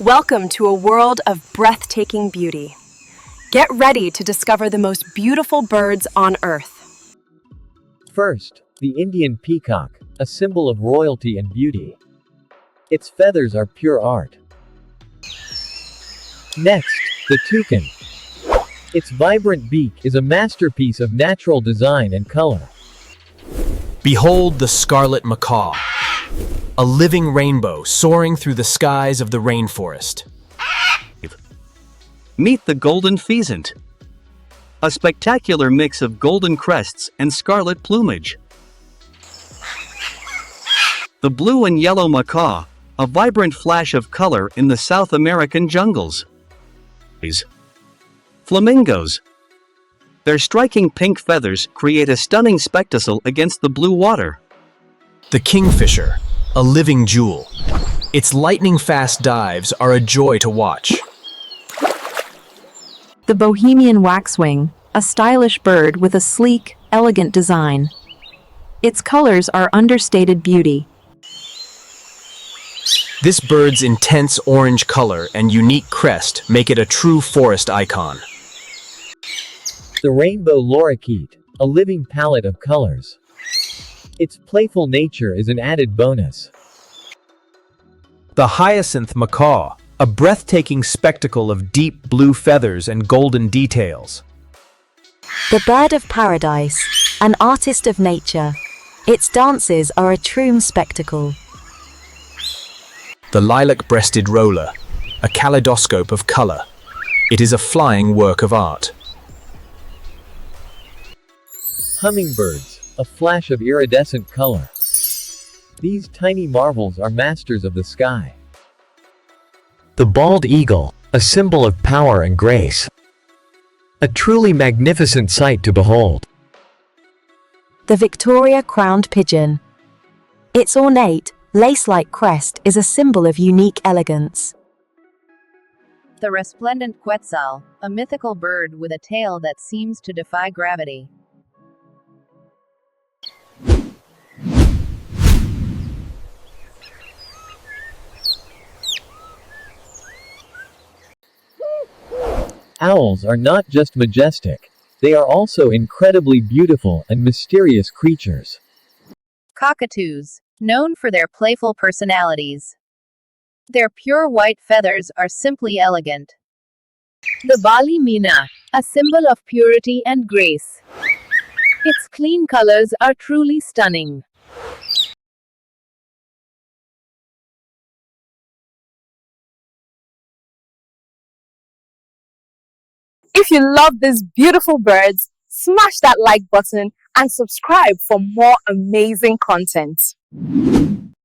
Welcome to a world of breathtaking beauty. Get ready to discover the most beautiful birds on Earth. First, the Indian peacock, a symbol of royalty and beauty. Its feathers are pure art. Next, the toucan. Its vibrant beak is a masterpiece of natural design and color. Behold the Scarlet Macaw, a living rainbow soaring through the skies of the rainforest. Meet the Golden Pheasant, a spectacular mix of golden crests and scarlet plumage. The blue and yellow macaw, a vibrant flash of color in the South American jungles. Flamingos. Their striking pink feathers create a stunning spectacle against the blue water. The Kingfisher, a living jewel. Its lightning-fast dives are a joy to watch. The Bohemian waxwing, a stylish bird with a sleek, elegant design. Its colors are understated beauty. This bird's intense orange color and unique crest make it a true forest icon. The rainbow lorikeet, a living palette of colors. Its playful nature is an added bonus. The Hyacinth Macaw, a breathtaking spectacle of deep blue feathers and golden details. The bird of paradise, an artist of nature. Its dances are a true spectacle. The Lilac-breasted Roller, a kaleidoscope of color. It is a flying work of art. Hummingbirds, a flash of iridescent color. These tiny marvels are masters of the sky. The bald eagle, a symbol of power and grace. A truly magnificent sight to behold. The Victoria crowned pigeon. Its ornate, lace-like crest is a symbol of unique elegance. The Resplendent Quetzal, a mythical bird with a tail that seems to defy gravity. Owls are not just majestic. They are also incredibly beautiful and mysterious creatures. Cockatoos, known for their playful personalities. Their pure white feathers are simply elegant. The Bali Mina, a symbol of purity and grace. Its clean colors are truly stunning. If you love these beautiful birds, smash that like button and subscribe for more amazing content.